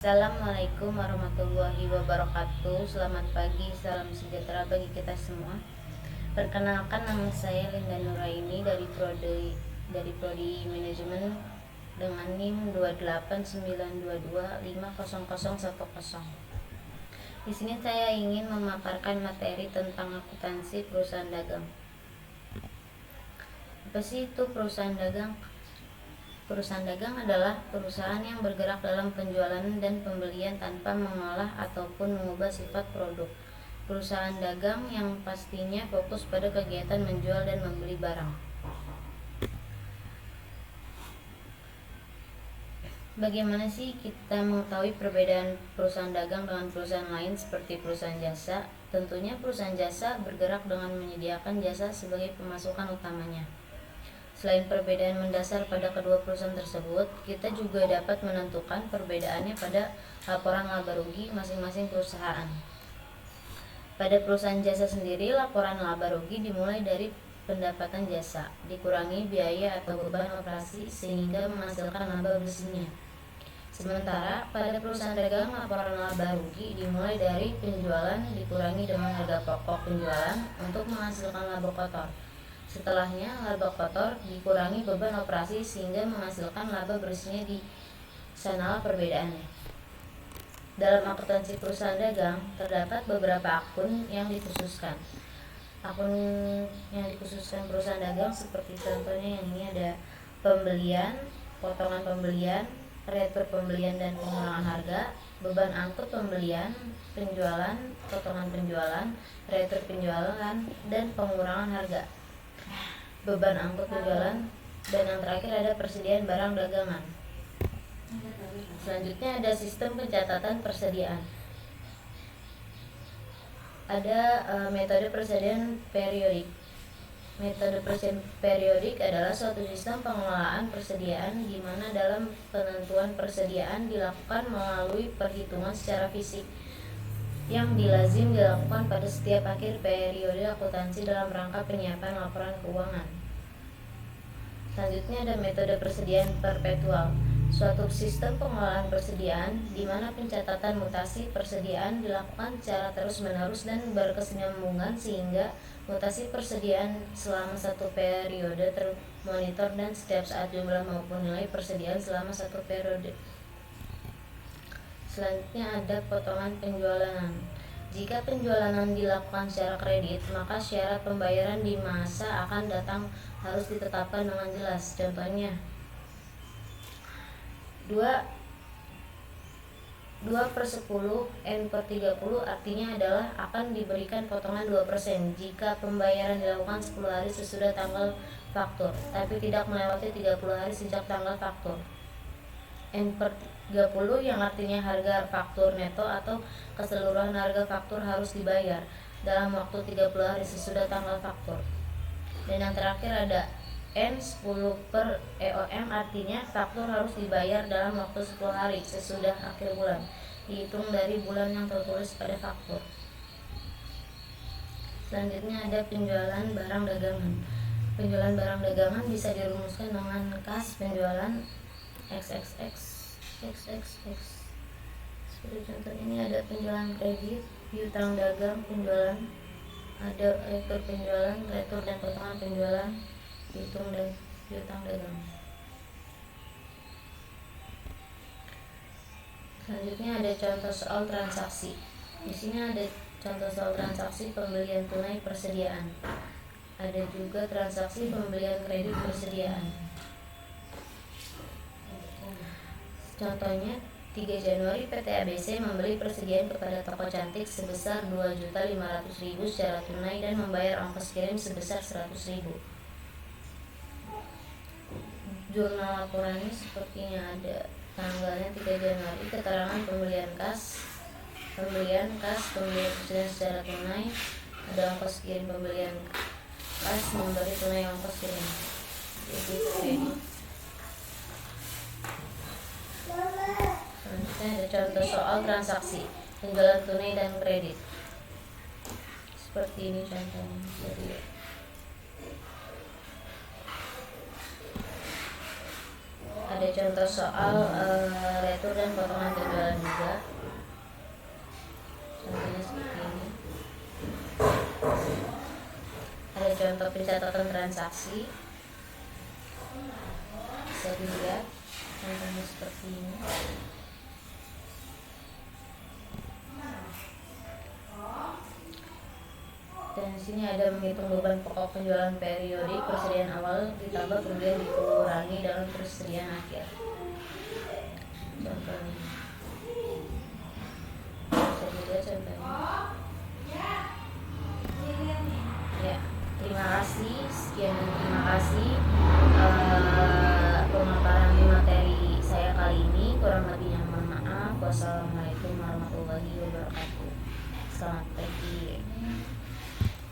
Assalamualaikum warahmatullahi wabarakatuh. Selamat pagi, salam sejahtera bagi kita semua. Perkenalkan, nama saya Linda Nuraini dari Prodi Manajemen dengan NIM 28922500010. Di sini saya ingin memaparkan materi tentang akuntansi perusahaan dagang. Apa sih itu perusahaan dagang? Perusahaan dagang adalah perusahaan yang bergerak dalam penjualan dan pembelian tanpa mengolah ataupun mengubah sifat produk. Perusahaan dagang yang pastinya fokus pada kegiatan menjual dan membeli barang. Bagaimana sih kita mengetahui perbedaan perusahaan dagang dengan perusahaan lain seperti perusahaan jasa? Tentunya perusahaan jasa bergerak dengan menyediakan jasa sebagai pemasukan utamanya. Selain perbedaan mendasar pada kedua perusahaan tersebut, kita juga dapat menentukan perbedaannya pada laporan laba rugi masing-masing perusahaan. Pada perusahaan jasa sendiri, laporan laba rugi dimulai dari pendapatan jasa, dikurangi biaya atau beban operasi sehingga menghasilkan laba bersihnya. Sementara pada perusahaan dagang, laporan laba rugi dimulai dari penjualan dikurangi dengan harga pokok penjualan untuk menghasilkan laba kotor. Setelahnya, laba kotor dikurangi beban operasi sehingga menghasilkan laba bersihnya. Di sanalah perbedaannya. Dalam akuntansi perusahaan dagang, terdapat beberapa akun yang dikhususkan. Akun yang dikhususkan perusahaan dagang seperti contohnya yang ini ada pembelian, potongan pembelian, retur pembelian dan pengurangan harga, beban angkut pembelian, penjualan, potongan penjualan, retur penjualan, dan pengurangan harga, beban angkut penjualan, dan yang terakhir ada persediaan barang dagangan. Selanjutnya ada sistem pencatatan persediaan. Ada metode persediaan periodik. Metode persediaan periodik adalah suatu sistem pengelolaan persediaan di mana dalam penentuan persediaan dilakukan melalui perhitungan secara fisik yang dilazim dilakukan pada setiap akhir periode akuntansi dalam rangka penyiapan laporan keuangan. Selanjutnya ada metode persediaan perpetual, suatu sistem pengelolaan persediaan di mana pencatatan mutasi persediaan dilakukan secara terus-menerus dan berkesinambungan sehingga mutasi persediaan selama satu periode termonitor dan setiap saat jumlah maupun nilai persediaan selama satu periode. Selanjutnya ada potongan penjualan. Jika penjualan dilakukan secara kredit, maka syarat pembayaran di masa akan datang harus ditetapkan dengan jelas. Contohnya 2/10 N/30 artinya adalah akan diberikan potongan 2% jika pembayaran dilakukan 10 hari sesudah tanggal faktur, tapi tidak melewati 30 hari sejak tanggal faktur. N/30 yang artinya harga faktur neto atau keseluruhan harga faktur harus dibayar dalam waktu 30 hari sesudah tanggal faktur. Dan yang terakhir ada N10/EOM artinya faktur harus dibayar dalam waktu 10 hari sesudah akhir bulan, dihitung dari bulan yang tertulis pada faktur. Selanjutnya ada penjualan barang dagangan. Penjualan barang dagangan bisa dirumuskan dengan kas penjualan XXX. Seperti contoh ini ada penjualan kredit, piutang dagang, penjualan, ada retur penjualan, retur dan potongan penjualan, piutang dagang. Selanjutnya ada contoh soal transaksi. Di sini ada contoh soal transaksi pembelian tunai persediaan. Ada juga transaksi pembelian kredit persediaan. Contohnya 3 Januari PT ABC membeli persediaan kepada Toko Cantik sebesar 2.500.000 secara tunai dan membayar ongkos kirim sebesar 100.000. Jurnal laporannya sepertinya ada tanggalnya 3 Januari, keterangan pembelian kas, pembelian persediaan secara tunai, ada ongkos kirim pembelian kas, memberi tunai ongkos kirim. Jadi kredit. Selanjutnya ada contoh soal transaksi penjualan tunai dan kredit. Seperti ini contohnya. Jadi Ada contoh soal retur dan potongan penjualan juga. Contohnya seperti ini. Ada contoh pencatatan transaksi, bisa dilihat contohnya seperti ini. Dan di sini ada menghitung beban pokok penjualan periodik persediaan awal ditambah kemudian dikurangi dalam persediaan akhir. Contohnya bisa dilihat contohnya. Ya, terima kasih. Sekian dan terima kasih pemaparan materi saya kali ini. Kurang lebihnya mohon maaf. Wassalamualaikum warahmatullahi wabarakatuh.